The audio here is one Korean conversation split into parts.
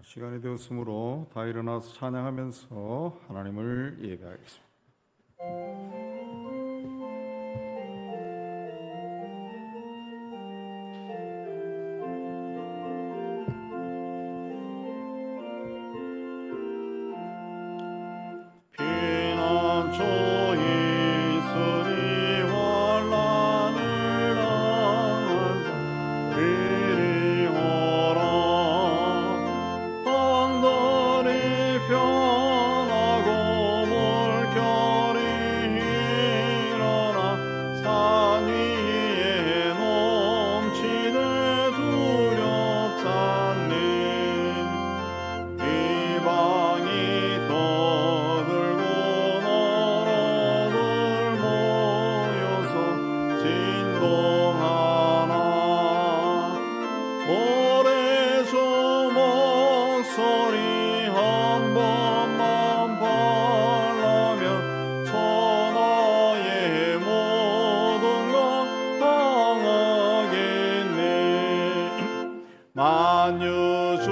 시간이 되었으므로 다 일어나서 찬양하면서 하나님을 예배하겠습니다. 만유주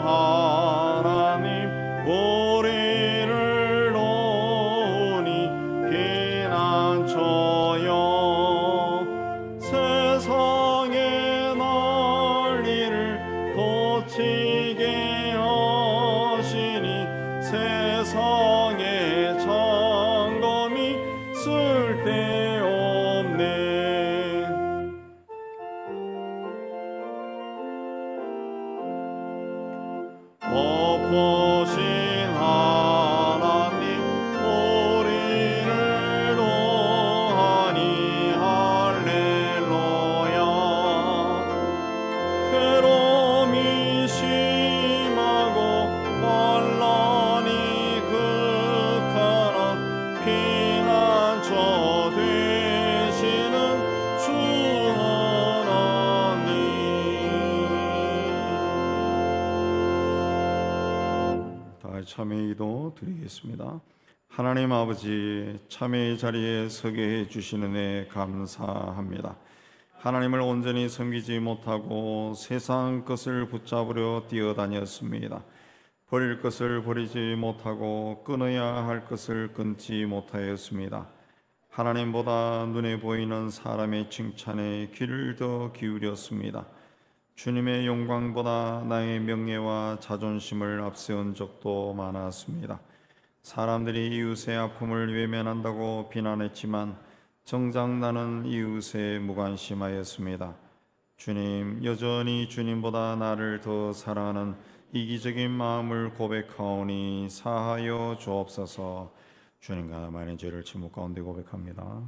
하나님 우리를 도우니 피난처여 세상의 난리를 덮치게 하시니 세상의 점검이 쓸데없네. 엎으신 하나님 우리를 도하니 할렐루야. 괴로움이 심하고 환난이 극하나 피난처 되시는 주 하나님. 참회의 기도 드리겠습니다. 하나님 아버지, 참회의 자리에 서게 해주시는 애 감사합니다. 하나님을 온전히 섬기지 못하고 세상 것을 붙잡으려 뛰어다녔습니다. 버릴 것을 버리지 못하고 끊어야 할 것을 끊지 못하였습니다. 하나님보다 눈에 보이는 사람의 칭찬에 귀를 더 기울였습니다. 주님의 영광보다 나의 명예와 자존심을 앞세운 적도 많았습니다. 사람들이 이웃의 아픔을 외면한다고 비난했지만 정작 나는 이웃에 무관심하였습니다. 주님, 여전히 주님보다 나를 더 사랑하는 이기적인 마음을 고백하오니 사하여 주옵소서. 주님과 많은 죄를 침묵 가운데 고백합니다.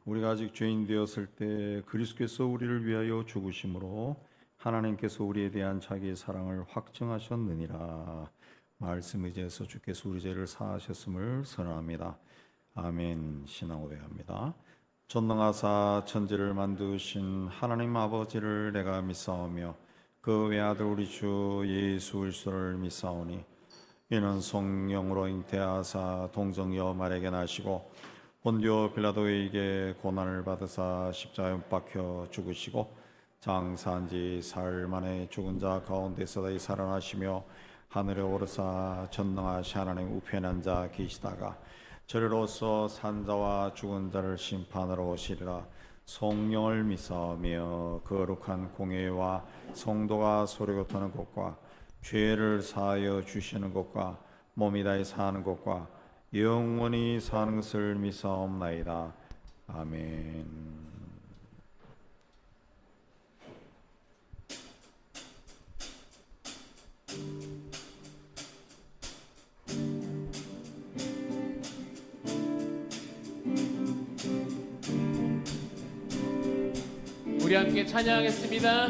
우리가 아직 죄인 되었을 때 그리스도께서 우리를 위하여 죽으심으로 하나님께서 우리에 대한 자기의 사랑을 확증하셨느니라. 말씀 의지해서 주께서 우리 죄를 사하셨음을 선언합니다. 아멘. 신앙 고백합니다. 전능하사 천지를 만드신 하나님 아버지를 내가 믿사오며 그 외아들 우리 주 예수 그리스도를 믿사오니 이는 성령으로 잉태하사 동정녀 마리아에게 나시고 본디오 빌라도에게 고난을 받으사 십자가에 못 박혀 죽으시고 장사한 지 사흘 만에 죽은 자 가운데서 다시 살아나시며 하늘에 오르사 전능하신 하나님 우편에 앉아 계시다가 저리로서 산 자와 죽은 자를 심판하러 오시리라. 성령을 믿사오며 거룩한 공회와 성도가 소리고토는 곳과 죄를 사하여 주시는 곳과 몸이 다시 사는 곳과 영원히 사는 것을 믿사옵나이다. 아멘. 우리 함께 찬양하겠습니다.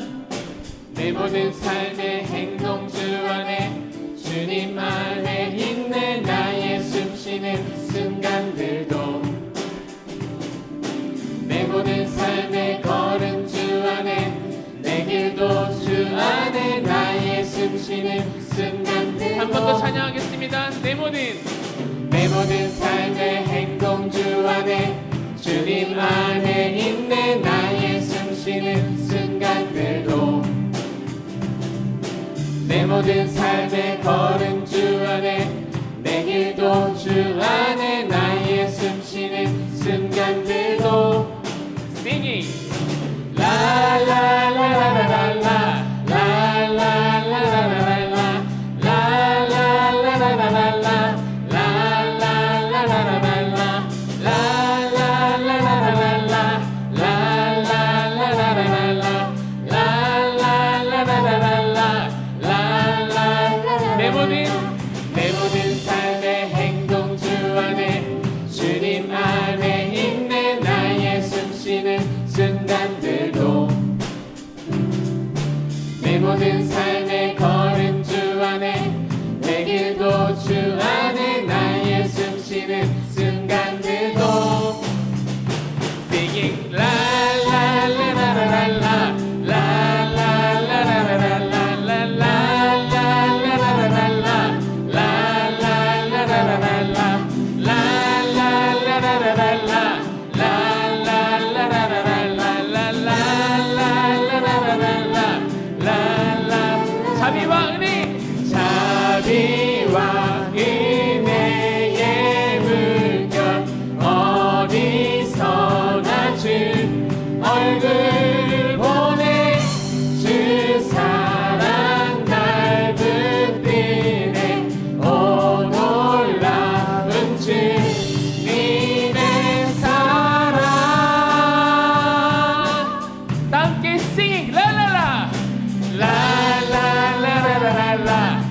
내 모든 삶의 행동 주 안에 주님 안에 있네. 나의 숨쉬는 순간들도 내 모든 삶의 걸음 주 안에 내 길도 주 안에 나의 숨쉬는 순간들도 한 번 더 찬양하겠습니다. 내 모든 삶의 행동 주 안에 주님 안에 있네. 나의 숨쉬는 순간들도 내 모든 삶의 걸음 주 안에 내 길도 주 안에 나의 숨쉬는 순간들도 Singing 라라라라라라 라라라라라라 라라라라라라 내 모든 삶의 행동 주 안에 주님 안에 있네. 나의 숨쉬는 순간들도 내 모든 삶의 걸음 주 안에 내 길도 주 안에 나의 숨쉬는 순간들도 Singing la la la la la la la la 자비와 은혜의 물결 어디서나 주 얼굴 보내 주 사랑 날 붙드네. 오 놀라운 주님의 사랑. 다 함께 singing 라라라 라라라라라라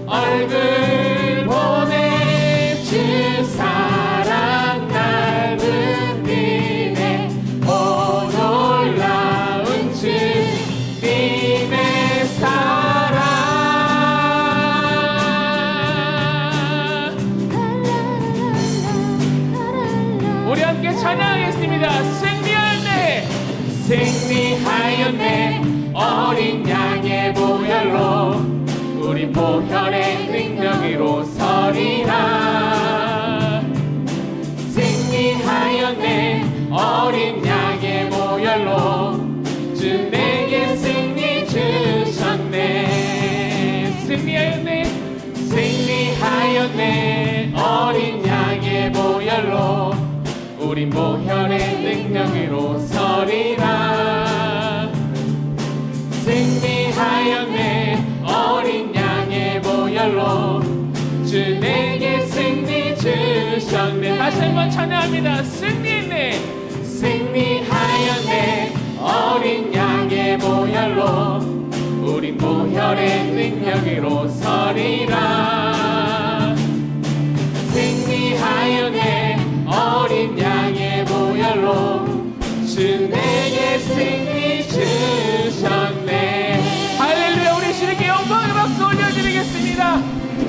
얼굴 보내 주 사랑 날 붙드네. 오 놀라운 주님의 사랑. 우리 함께 찬양하겠습니다. 승리하였네 승리하였네 어린 양의 보혈로 우리 보혈의 능력으로 서리라. 승리하였네 어린 양의 보혈로 주 내게 승리 주셨네. 승리하였네 승리하였네 어린 양의 보혈로 우린 보혈의 능력으로 서리라. 승리하였네 어린 양의 보혈로 주 내게 승리 주셨네. 다시 한번 찬양합니다. 승리했네 승리하였네 어린 양의 보혈로 우린 보혈의 능력으로 서리라. 승리하였네 어린 양의 보혈로 주 내게 승리 주셨네. 할렐루야. 우리 주님께 영광의 박수 올려드리겠습니다.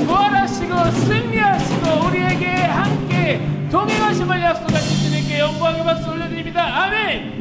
부활하시고 승리하시고 우리에게 함께 동행하심을 약속하신 주님께 영광의 박수 올려드립니다. 아멘.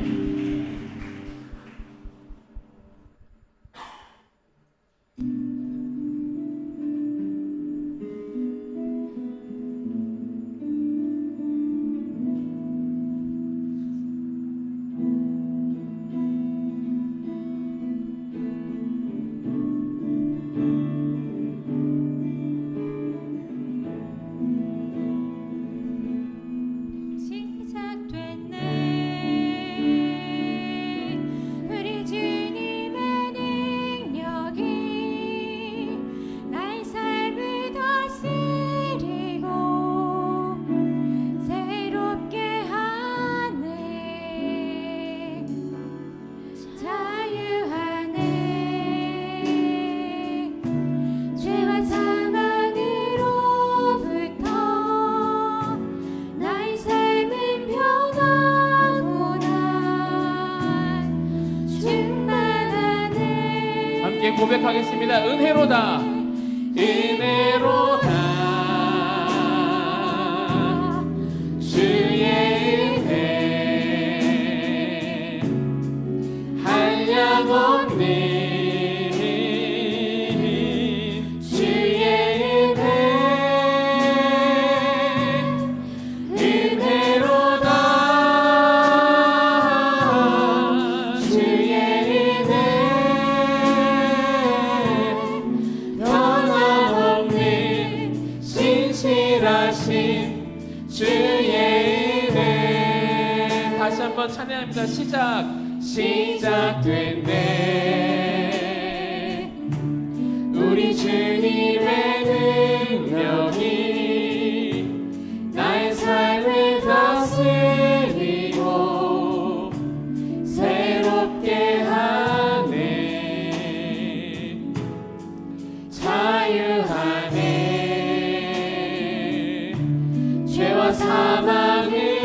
고백하겠습니다. 은혜로다, 은혜로다, 주의 은혜 한량없네. 찬양합니다. 시작됐네. 우리 주님의 능력이 나의 삶을 다스리고 새롭게 하네. 자유하네. 죄와 사망으로부터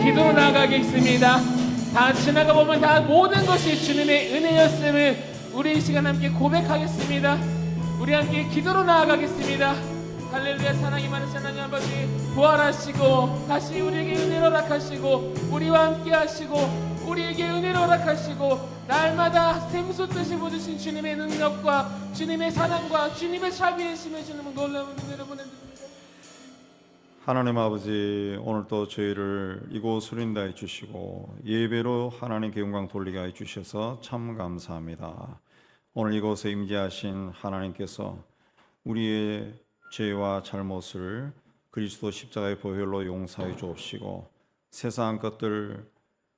기도로 나아가겠습니다. 다 지나가 보면 다 모든 것이 주님의 은혜였음을 우리 이 시간 함께 고백하겠습니다. 우리 함께 기도로 나아가겠습니다. 할렐루야. 사랑이 많으신 하나님 아버지, 부활하시고 다시 우리에게 은혜를 허락하시고 우리와 함께 하시고 우리에게 은혜를 허락하시고 날마다 샘솟듯이 부으신 주님의 능력과 주님의 사랑과 주님의 자비하심에 주님은 놀라운 은혜를 보내드립니다. 하나님 아버지, 오늘도 저희를 이곳으로 인도해 주시고 예배로 하나님께 영광 돌리게 해 주셔서 참 감사합니다. 오늘 이곳에 임재하신 하나님께서 우리의 죄와 잘못을 그리스도 십자가의 보혈로 용서해 주옵시고 세상 것들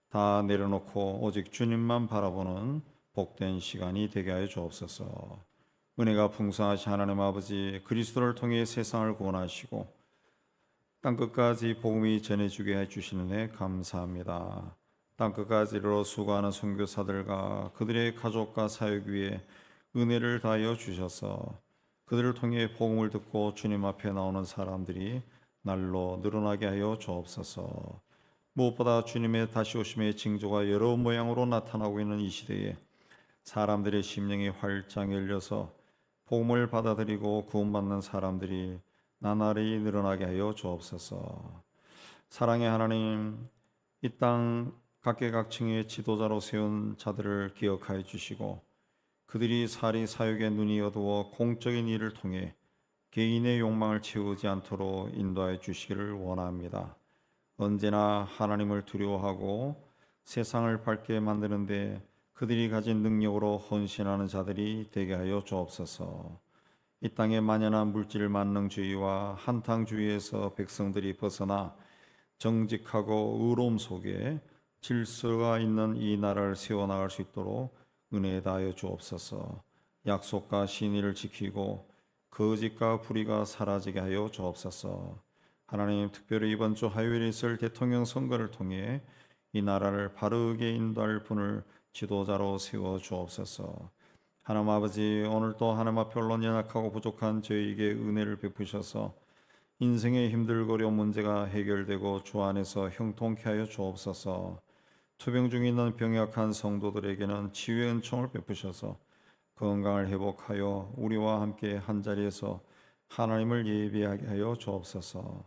다 내려놓고 오직 주님만 바라보는 복된 시간이 되게 하여 주옵소서. 은혜가 풍성하신 하나님 아버지, 그리스도를 통해 세상을 구원하시고 땅끝까지 복음이 전해주게 해주시는 데 감사합니다. 땅끝까지 이르러 수고하는 선교사들과 그들의 가족과 사역 위에 은혜를 다하여 주셔서 그들을 통해 복음을 듣고 주님 앞에 나오는 사람들이 날로 늘어나게 하여 주옵소서. 무엇보다 주님의 다시 오심의 징조가 여러 모양으로 나타나고 있는 이 시대에 사람들의 심령이 활짝 열려서 복음을 받아들이고 구원받는 사람들이 나날이 늘어나게 하여 주옵소서. 사랑의 하나님, 이 땅 각계각층의 지도자로 세운 자들을 기억하여 주시고 그들이 사리 사역의 눈이 어두워 공적인 일을 통해 개인의 욕망을 채우지 않도록 인도하여 주시기를 원합니다. 언제나 하나님을 두려워하고 세상을 밝게 만드는데 그들이 가진 능력으로 헌신하는 자들이 되게 하여 주옵소서. 이 땅에 만연한 물질 만능주의와 한탕주의에서 백성들이 벗어나 정직하고 의로움 속에 질서가 있는 이 나라를 세워나갈 수 있도록 은혜 다하여 주옵소서. 약속과 신의를 지키고 거짓과 불의가 사라지게 하여 주옵소서. 하나님, 특별히 이번 주 화요일에 있을 대통령 선거를 통해 이 나라를 바르게 인도할 분을 지도자로 세워 주옵소서. 하나님 아버지, 오늘도 하나님 앞에 홀로 연약하고 부족한 저희에게 은혜를 베푸셔서 인생의 힘들거려 문제가 해결되고 주 안에서 형통케 하여 주옵소서. 투병 중에 있는 병약한 성도들에게는 치유의 은총을 베푸셔서 건강을 회복하여 우리와 함께 한자리에서 하나님을 예배하게 하여 주옵소서.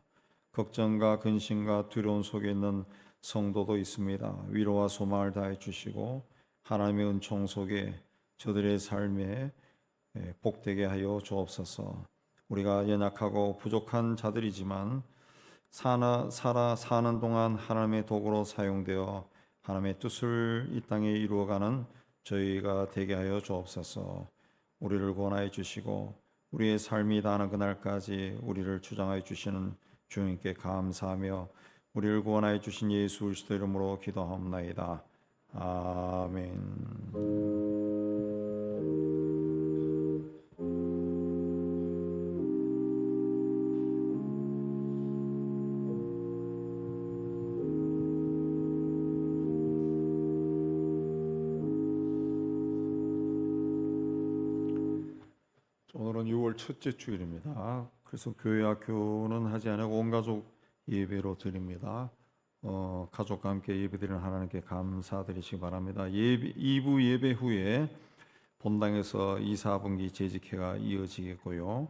걱정과 근심과 두려움 속에 있는 성도도 있습니다. 위로와 소망을 다해 주시고 하나님의 은총 속에 저들의 삶에 복되게 하여 주옵소서. 우리가 연약하고 부족한 자들이지만 사는 동안 하나님의 도구로 사용되어 하나님의 뜻을 이 땅에 이루어가는 저희가 되게 하여 주옵소서. 우리를 구원하여 주시고 우리의 삶이 다하는 그날까지 우리를 주장하여 주시는 주님께 감사하며 우리를 구원하여 주신 예수 그리스도 이름으로 기도하옵나이다. 아멘. 오늘은 6월 첫째 주일입니다. 그래서 교회 학교는 하지 않고 온 가족 예배로 드립니다. 가족과 함께 예배드리는 하나님께 감사드리시기 바랍니다. 2부 예배 후에 본당에서 2, 4분기 재직회가 이어지겠고요.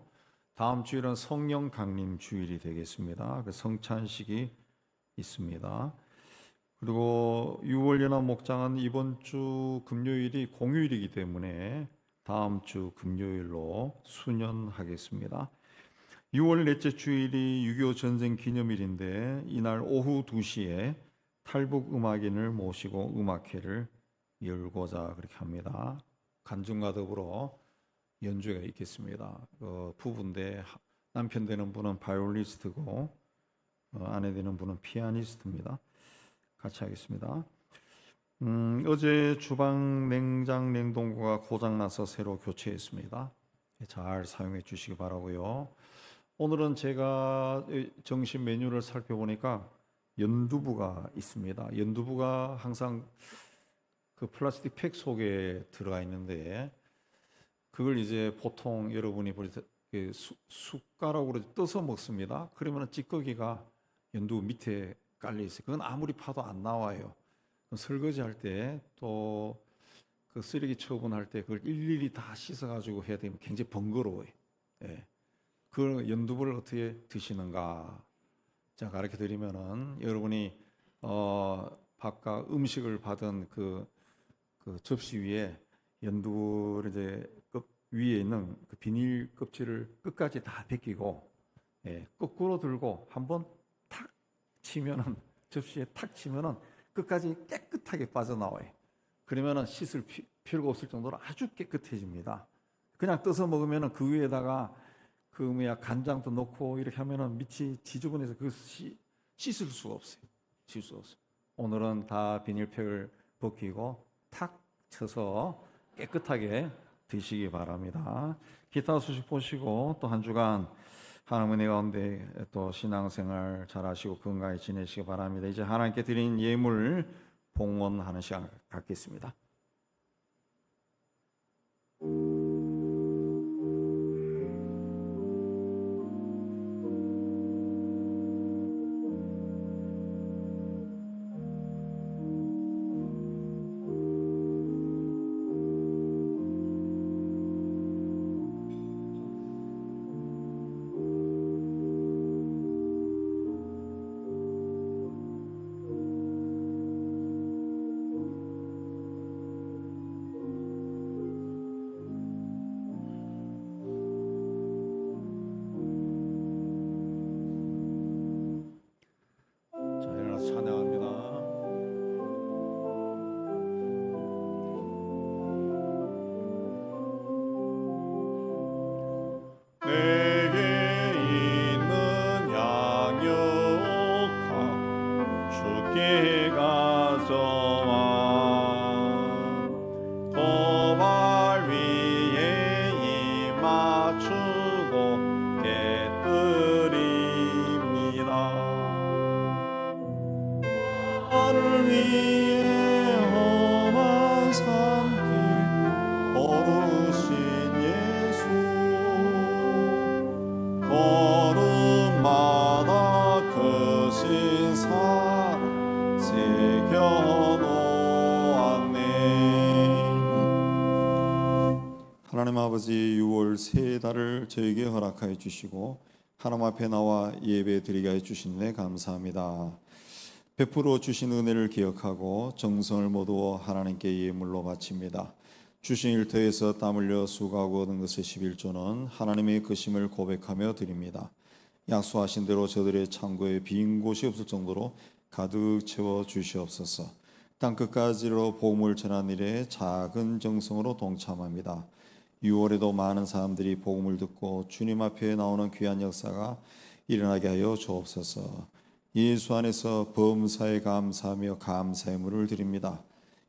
다음 주일은 성령 강림 주일이 되겠습니다. 그 성찬식이 있습니다. 그리고 6월 연합 목장은 이번 주 금요일이 공휴일이기 때문에 다음 주 금요일로 수년하겠습니다. 6월 넷째 주일이 6.25 전쟁 기념일인데 이날 오후 2시에 탈북 음악인을 모시고 음악회를 열고자 그렇게 합니다. 간증과 더불어 연주가 있겠습니다. 부부인데 남편 되는 분은 바이올리스트고 아내 되는 분은 피아니스트입니다. 같이 하겠습니다. 어제 주방 냉장 냉동고가 고장나서 새로 교체했습니다. 잘 사용해 주시기 바라고요. 오늘은 제가 정식 메뉴를 살펴보니까 연두부가 있습니다. 연두부가 항상 그 플라스틱 팩 속에 들어가 있는데 그걸 이제 보통 여러분이 볼 때 숟가락으로 떠서 먹습니다. 그러면 찌꺼기가 연두부 밑에 깔려 있어요. 그건 아무리 파도 안 나와요. 설거지 할 때 또 그 쓰레기 처분할 때 그걸 일일이 다 씻어가지고 해야 되면 굉장히 번거로워요. 예. 그 연두부를 어떻게 드시는가? 자, 가르쳐 드리면은 여러분이 바깥 음식을 받은 그 접시 위에 연두부를 이제 위에 있는 그 비닐 껍질을 끝까지 다 벗기고 거꾸로 들고 한번 탁 치면은 접시에 탁 치면은 끝까지 깨끗하게 빠져나와요. 그러면은 씻을 필요가 없을 정도로 아주 깨끗해집니다. 그냥 떠서 먹으면은 그 위에다가 간장도 넣고 이렇게 하면은 밑이 지저분해서 그것이 씻을 수가 없어요. 씻을 수가 없어요. 오늘은 다 비닐팩을 벗기고 탁 쳐서 깨끗하게 드시기 바랍니다. 기타 소식 보시고 또 한 주간 하나님 은혜 가운데 또 신앙생활 잘하시고 건강히 지내시기 바랍니다. 이제 하나님께 드린 예물 봉헌하는 시간 갖겠습니다. 내게 있는 양육함 주께 가져와 도발 위에 입 맞추고 깨뜨립니다. 나를 위해 험한 산길 오르 아버지 6월 세 달을 저에게 허락하여 주시고 하나님 앞에 나와 예배 드리게 해 주신 데 감사합니다. 베풀어 주신 은혜를 기억하고 정성을 모두 하나님께 예물로 바칩니다. 주신 일터에서 땀 흘려 수고하고 얻은 것의 11조는 하나님의 것임을 고백하며 드립니다. 약속하신 대로 저들의 창고에 빈 곳이 없을 정도로 가득 채워 주시옵소서. 땅 끝까지로 복음을 전하는 일에 작은 정성으로 동참합니다. 6월에도 많은 사람들이 복음을 듣고 주님 앞에 나오는 귀한 역사가 일어나게 하여 주옵소서. 예수 안에서 범사에 감사하며 감사의 물을 드립니다.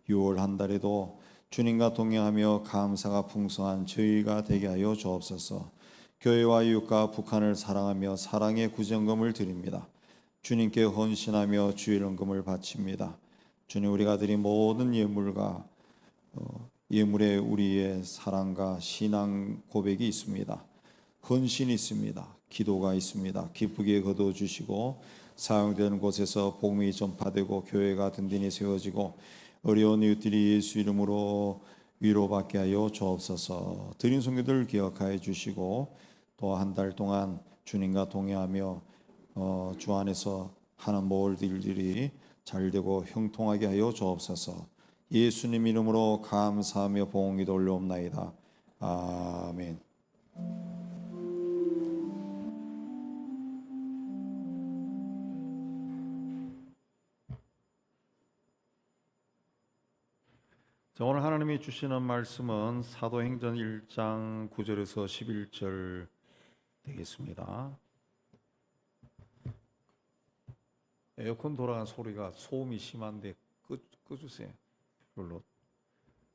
6월 한 달에도 주님과 동행하며 감사가 풍성한 저희가 되게 하여 주옵소서. 교회와 이웃과 북한을 사랑하며 사랑의 구정금을 드립니다. 주님께 헌신하며 주일 헌금을 바칩니다. 주님, 우리가 드린 모든 예물과 예물에 우리의 사랑과 신앙 고백이 있습니다. 헌신이 있습니다. 기도가 있습니다. 기쁘게 거둬주시고 사용되는 곳에서 복음이 전파되고 교회가 든든히 세워지고 어려운 이웃들이 예수 이름으로 위로받게 하여 주옵소서. 드린 성교들 기억하여 주시고 또 한 달 동안 주님과 동행하며 주 안에서 하는 모든 일들이 잘되고 형통하게 하여 주옵소서. 예수님 이름으로 감사하며 봉기도 올려옵나이다. 아멘. 자, 오늘 하나님이 주시는 말씀은 사도행전 1장 9절에서 11절 되겠습니다. 에어컨 돌아간 소리가 소음이 심한데 꺼주세요. 별로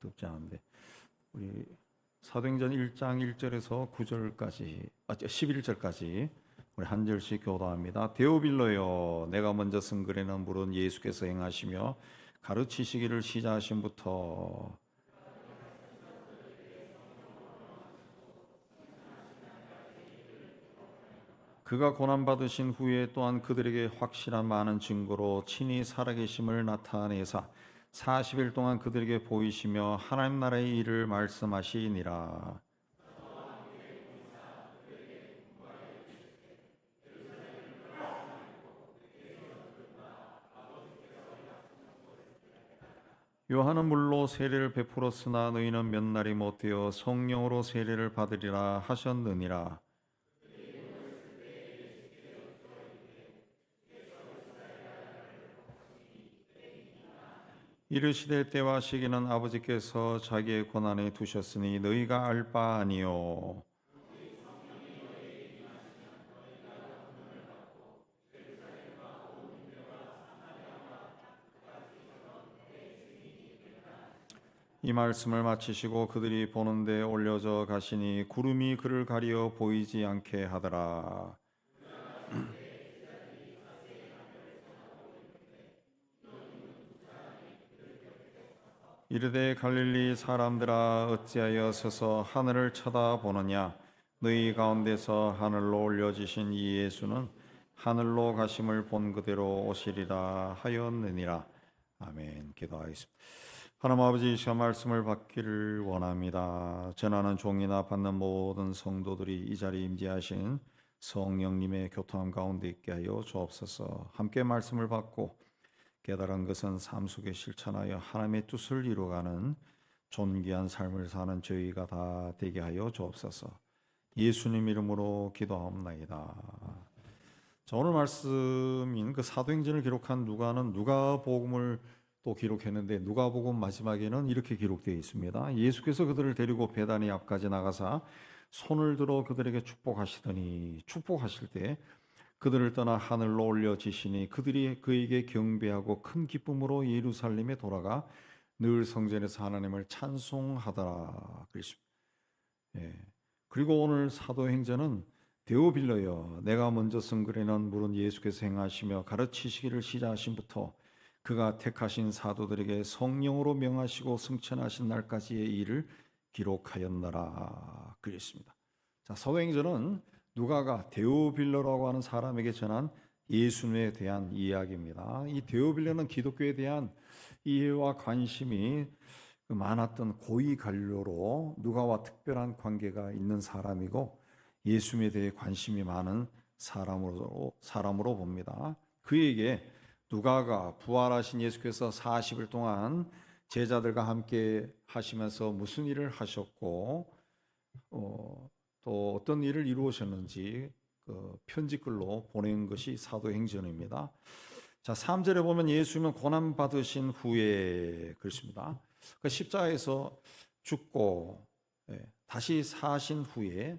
덥지 않은데 우리 사도행전 1장 1절에서 9절까지 11절까지 우리 한 절씩 교도합니다. 데오빌로여, 내가 먼저 쓴 글에는 물은 예수께서 행하시며 가르치시기를 시작하신부터 그가 고난받으신 후에 또한 그들에게 확실한 많은 증거로 친히 살아계심을 나타내사 40일 동안 그들에게 보이시며 하나님 나라의 일을 말씀하시니라. 요한은 물로 세례를 베풀었으나 너희는 몇 날이 못되어 성령으로 세례를 받으리라 하셨느니라. 이르시되 때와 시기는 아버지께서 자기의 권한에 두셨으니 너희가 알 바 아니요. 이 말씀을 마치시고 그들이 보는데 올려져 가시니 구름이 그를 가리어 보이지 않게 하더라. 이르되 갈릴리 사람들아, 어찌하여 서서 하늘을 쳐다보느냐? 너희 가운데서 하늘로 올려지신 이 예수는 하늘로 가심을 본 그대로 오시리라 하였느니라. 아멘. 기도하겠습니다. 하나님 아버지, 이 시간 말씀을 받기를 원합니다. 전하는 종이나 받는 모든 성도들이 이 자리에 임재하신 성령님의 교통함 가운데 있게 하여 주옵소서. 함께 말씀을 받고 깨달은 것은 삶 속에 실천하여 하나님의 뜻을 이루어가는 존귀한 삶을 사는 저희가 다 되게 하여 주옵소서. 예수님 이름으로 기도하옵나이다. 자, 오늘 말씀인 그 사도행전을 기록한 누가는 누가복음을 또 기록했는데 누가복음 마지막에는 이렇게 기록되어 있습니다. 예수께서 그들을 데리고 베다니 앞까지 나가사 손을 들어 그들에게 축복하시더니 축복하실 때 그들을 떠나 하늘로 올려지시니 그들이 그에게 경배하고 큰 기쁨으로 예루살렘에 돌아가 늘 성전에서 하나님을 찬송하더라. 그랬습니다. 예. 그리고 오늘 사도행전은 데오빌로여, 내가 먼저 쓴 글에는 물은 예수께서 행하시며 가르치시기를 시작하신부터 그가 택하신 사도들에게 성령으로 명하시고 승천하신 날까지의 일을 기록하였노라. 그랬습니다. 자, 사도행전은 누가가 데오빌로라고 하는 사람에게 전한 예수님에 대한 이야기입니다. 이 데오빌로는 기독교에 대한 이해와 관심이 많았던 고위 관료로 누가와 특별한 관계가 있는 사람이고 예수님에 대해 관심이 많은 사람으로 봅니다. 그에게 누가가 부활하신 예수께서 40일 동안 제자들과 함께 하시면서 무슨 일을 하셨고 또 어떤 일을 이루셨는지 그 편지글로 보낸 것이 사도행전입니다. 자, 3절에 보면 예수님은 고난 받으신 후에 그렇습니다. 그 십자가에서 죽고 다시 사신 후에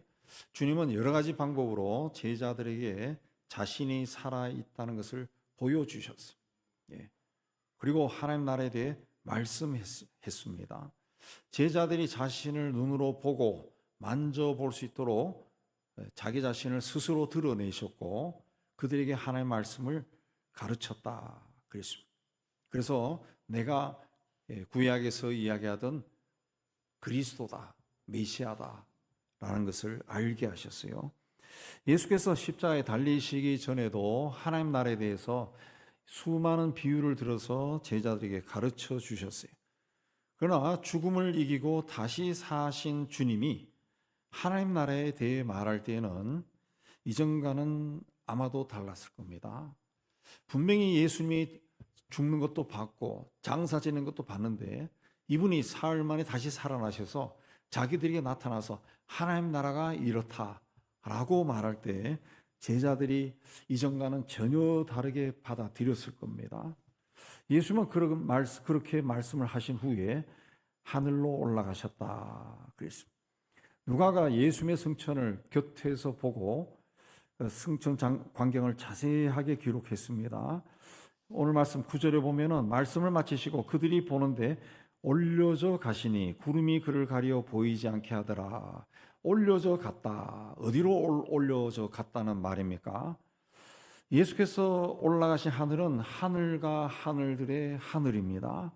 주님은 여러 가지 방법으로 제자들에게 자신이 살아 있다는 것을 보여주셨어요. 그리고 하나님 나라에 대해 말씀했습니다. 제자들이 자신을 눈으로 보고 만져볼 수 있도록 자기 자신을 스스로 드러내셨고 그들에게 하나님의 말씀을 가르쳤다 그랬습니다. 그래서 내가 구약에서 이야기하던 그리스도다, 메시아다 라는 것을 알게 하셨어요. 예수께서 십자가에 달리시기 전에도 하나님 나라에 대해서 수많은 비유를 들어서 제자들에게 가르쳐 주셨어요. 그러나 죽음을 이기고 다시 사신 주님이 하나님 나라에 대해 말할 때에는 이전과는 아마도 달랐을 겁니다. 분명히 예수님이 죽는 것도 봤고 장사 지는 것도 봤는데 이분이 사흘 만에 다시 살아나셔서 자기들에게 나타나서 하나님 나라가 이렇다라고 말할 때 제자들이 이전과는 전혀 다르게 받아들였을 겁니다. 예수님은 그렇게 말씀을 하신 후에 하늘로 올라가셨다 그랬습니다. 누가가 예수님의 승천을 곁에서 보고 승천 광경을 자세하게 기록했습니다. 오늘 말씀 9절에 보면은 말씀을 마치시고 그들이 보는데 올려져 가시니 구름이 그를 가려 보이지 않게 하더라. 올려져 갔다. 어디로 올려져 갔다는 말입니까? 예수께서 올라가신 하늘은 하늘과 하늘들의 하늘입니다.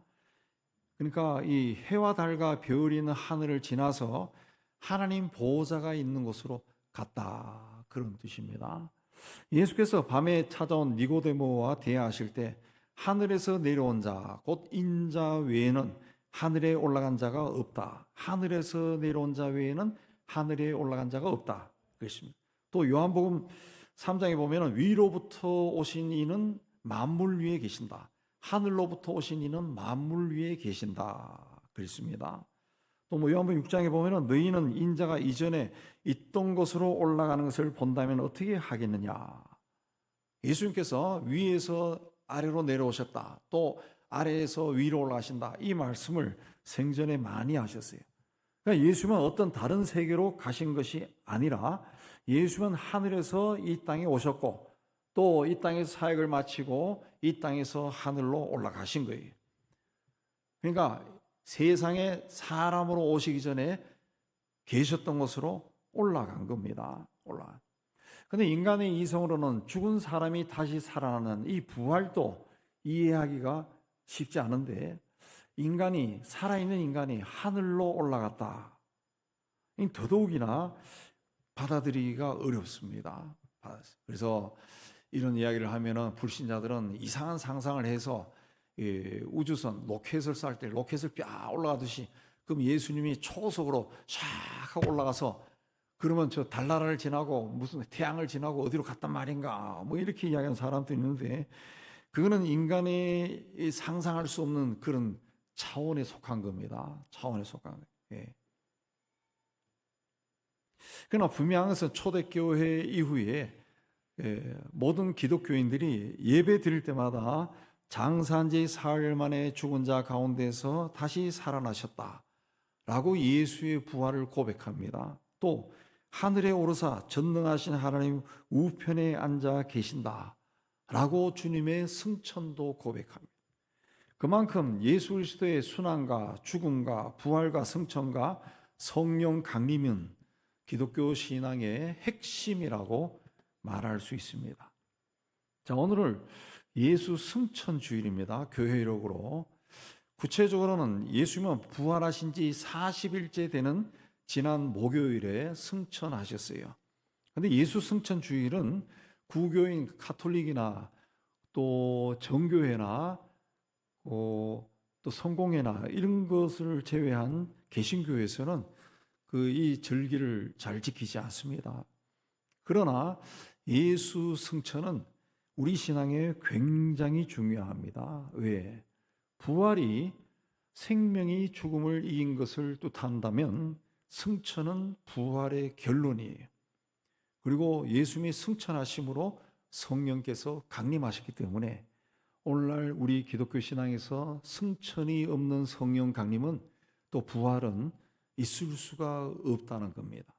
그러니까 이 해와 달과 별이 있는 하늘을 지나서 하나님 보호자가 있는 곳으로 갔다. 그런 뜻입니다. 예수께서 밤에 찾아온 니고데모와 대화하실 때 하늘에서 내려온 자, 곧 인자 외에는 하늘에 올라간 자가 없다. 하늘에서 내려온 자 외에는 하늘에 올라간 자가 없다. 그렇습니다. 또 요한복음 3장에 보면 위로부터 오신 이는 만물 위에 계신다. 하늘로부터 오신 이는 만물 위에 계신다. 그렇습니다. 또 요한복음 6장에 보면 너희는 인자가 이전에 있던 곳으로 올라가는 것을 본다면 어떻게 하겠느냐. 예수님께서 위에서 아래로 내려오셨다. 또 아래에서 위로 올라가신다. 이 말씀을 생전에 많이 하셨어요. 그러니까 예수님은 어떤 다른 세계로 가신 것이 아니라 예수님은 하늘에서 이 땅에 오셨고 또 이 땅에서 사역을 마치고 이 땅에서 하늘로 올라가신 거예요. 그러니까 세상에 사람으로 오시기 전에 계셨던 곳으로 올라간 겁니다. 그런데 인간의 이성으로는 죽은 사람이 다시 살아나는 이 부활도 이해하기가 쉽지 않은데 살아있는 인간이 하늘로 올라갔다. 더더욱이나 받아들이기가 어렵습니다. 그래서 이런 이야기를 하면은 불신자들은 이상한 상상을 해서 우주선 로켓을 쌀 때 로켓을 쫙 올라가듯이 그럼 예수님이 초속으로 샥 하고 올라가서 그러면 저 달나라를 지나고 무슨 태양을 지나고 어디로 갔단 말인가 뭐 이렇게 이야기하는 사람도 있는데 그거는 인간의 상상할 수 없는 그런 차원에 속한 겁니다. 차원에 속한 거예요. 그러나 분명한 것은 초대교회 이후에 모든 기독교인들이 예배 드릴 때마다 장사한 지 사흘 만에 죽은 자 가운데서 다시 살아나셨다라고 예수의 부활을 고백합니다. 또 하늘에 오르사 전능하신 하나님 우편에 앉아 계신다라고 주님의 승천도 고백합니다. 그만큼 예수 그리스도의 순환과 죽음과 부활과 승천과 성령 강림은 기독교 신앙의 핵심이라고 말할 수 있습니다. 자, 오늘은 예수 승천 주일입니다. 교회력으로. 구체적으로는 예수님은 부활하신 지 40일째 되는 지난 목요일에 승천하셨어요. 그런데 예수 승천 주일은 구교인 카톨릭이나 또 정교회나 또 성공회나 이런 것을 제외한 개신교에서는 이 절기를 잘 지키지 않습니다. 그러나 예수 승천은 우리 신앙에 굉장히 중요합니다. 왜? 부활이 생명이 죽음을 이긴 것을 뜻한다면 승천은 부활의 결론이에요. 그리고 예수님이 승천하심으로 성령께서 강림하셨기 때문에 오늘날 우리 기독교 신앙에서 승천이 없는 성령 강림은 또 부활은 있을 수가 없다는 겁니다.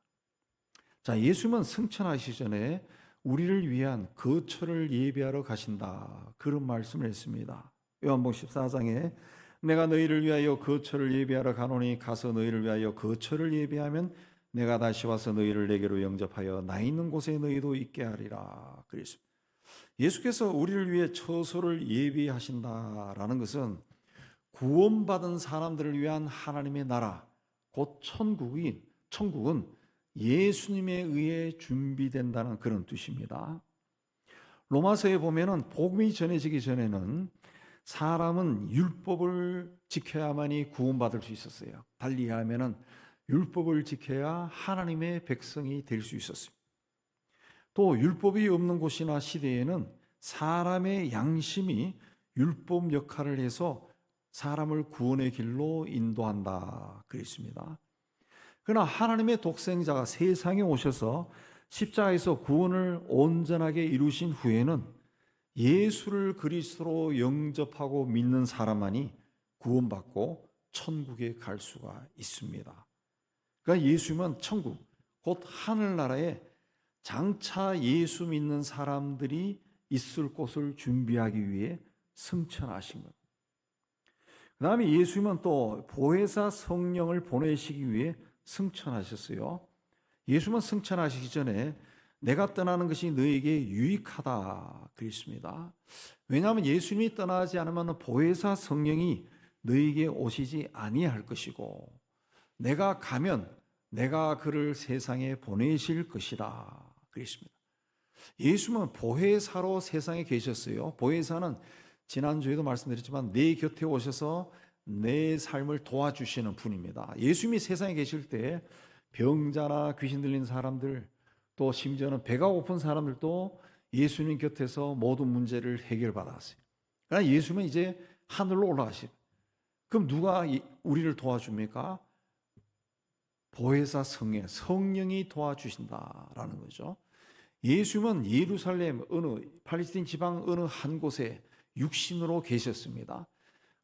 자, 예수님은 승천하시기 전에 우리를 위한 거처를 예비하러 가신다. 그런 말씀을 했습니다. 요한복음 14장에 내가 너희를 위하여 거처를 예비하러 가노니 가서 너희를 위하여 거처를 예비하면 내가 다시 와서 너희를 내게로 영접하여 나 있는 곳에 너희도 있게 하리라. 그랬습니다. 예수께서 우리를 위해 처소를 예비하신다라는 것은 구원받은 사람들을 위한 하나님의 나라, 곧 천국은 예수님에 의해 준비된다는 그런 뜻입니다. 로마서에 보면은 복음이 전해지기 전에는 사람은 율법을 지켜야만이 구원받을 수 있었어요. 달리 하면은 율법을 지켜야 하나님의 백성이 될 수 있었습니다. 또 율법이 없는 곳이나 시대에는 사람의 양심이 율법 역할을 해서 사람을 구원의 길로 인도한다 그랬습니다. 그러나 하나님의 독생자가 세상에 오셔서 십자가에서 구원을 온전하게 이루신 후에는 예수를 그리스도로 영접하고 믿는 사람만이 구원받고 천국에 갈 수가 있습니다. 그러니까 예수님은 천국, 곧 하늘나라에 장차 예수 믿는 사람들이 있을 곳을 준비하기 위해 승천하신 것. 그 다음에 예수님은 또 보혜사 성령을 보내시기 위해 승천하셨어요. 예수님은 승천하시기 전에 내가 떠나는 것이 너에게 유익하다 그랬습니다. 왜냐하면 예수님이 떠나지 않으면 보혜사 성령이 너에게 오시지 아니할 것이고 내가 가면 내가 그를 세상에 보내실 것이다 그랬습니다. 예수님은 보혜사로 세상에 계셨어요. 보혜사는 지난주에도 말씀드렸지만 내 곁에 오셔서 내 삶을 도와주시는 분입니다. 예수님이 세상에 계실 때 병자나 귀신 들린 사람들 또 심지어는 배가 고픈 사람들도 예수님 곁에서 모든 문제를 해결받았어요. 그러나 예수님은 이제 하늘로 올라가시고 그럼 누가 우리를 도와줍니까? 보혜사 성령이 도와주신다라는 거죠. 예수님은 예루살렘 팔레스틴 지방 어느 한 곳에 육신으로 계셨습니다.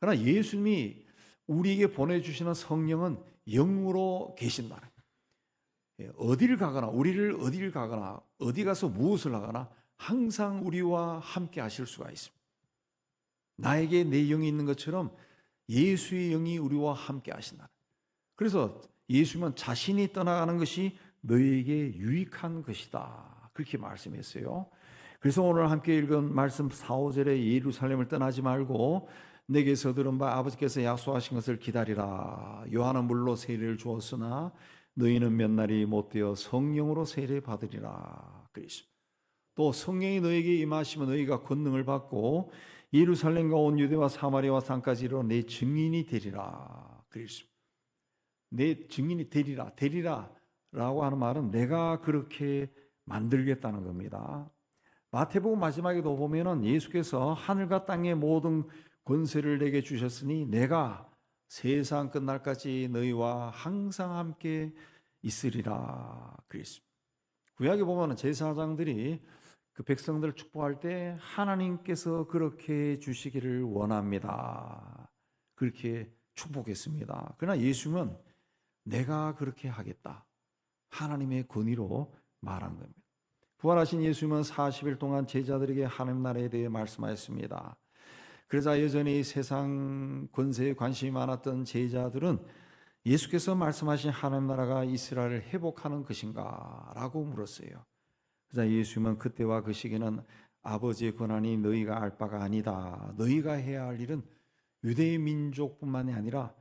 그러나 예수님이 우리에게 보내주시는 성령은 영으로 계신다. 어디를 가거나 우리를 어디를 가거나 어디 가서 무엇을 하거나 항상 우리와 함께 하실 수가 있습니다. 나에게 내 영이 있는 것처럼 예수의 영이 우리와 함께 하신다. 그래서 예수님은 자신이 떠나가는 것이 너에게 유익한 것이다. 그렇게 말씀했어요. 그래서 오늘 함께 읽은 말씀 4, 5절에 예루살렘을 떠나지 말고 내게서 들은 바 아버지께서 약속하신 것을 기다리라. 요한은 물로 세례를 주었으나 너희는 몇 날이 못되어 성령으로 세례 받으리라. 그랬습니다. 또 성령이 너에게 임하시면 너희가 권능을 받고 예루살렘과 온 유대와 사마리아와 산까지 이르러 내 증인이 되리라. 그랬습니다. 내 증인이 되리라라고 하는 말은 내가 그렇게 만들겠다는 겁니다. 마태복음 마지막에도 보면은 예수께서 하늘과 땅의 모든 권세를 내게 주셨으니 내가 세상 끝날까지 너희와 항상 함께 있으리라 그랬습니다. 구약에 보면은 제사장들이 그 백성들을 축복할 때 하나님께서 그렇게 주시기를 원합니다. 그렇게 축복했습니다. 그러나 예수님은 내가 그렇게 하겠다. 하나님의 권위로 말한 겁니다. 부활하신 예수님은 40일 동안 제자들에게 하나님 나라에 대해 말씀하였습니다. 그러자 여전히 세상 권세에 관심이 많았던 제자들은 예수께서 말씀하신 하나님 나라가 이스라엘을 회복하는 것인가? 라고 물었어요. 그러자 예수님은 그때와 그 시기는 아버지의 권한이 너희가 알 바가 아니다. 너희가 해야 할 일은 유대의 민족뿐만이 아니라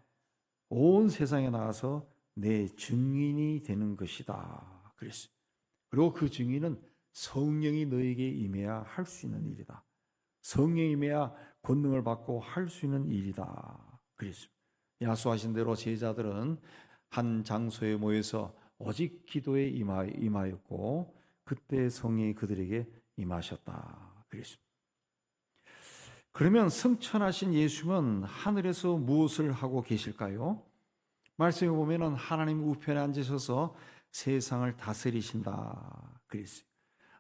온 세상에 나가서 내 증인이 되는 것이다. 그랬어요. 그리고 그 증인은 성령이 너에게 임해야 할 수 있는 일이다. 성령이 임해야 권능을 받고 할 수 있는 일이다. 그랬습니다. 약속하신 대로 제자들은 한 장소에 모여서 오직 기도에 임하였고 그때 성령이 그들에게 임하셨다. 그랬습니다. 그러면 승천하신 예수님은 하늘에서 무엇을 하고 계실까요? 말씀에 보면은 하나님 우편에 앉으셔서 세상을 다스리신다 그랬어요.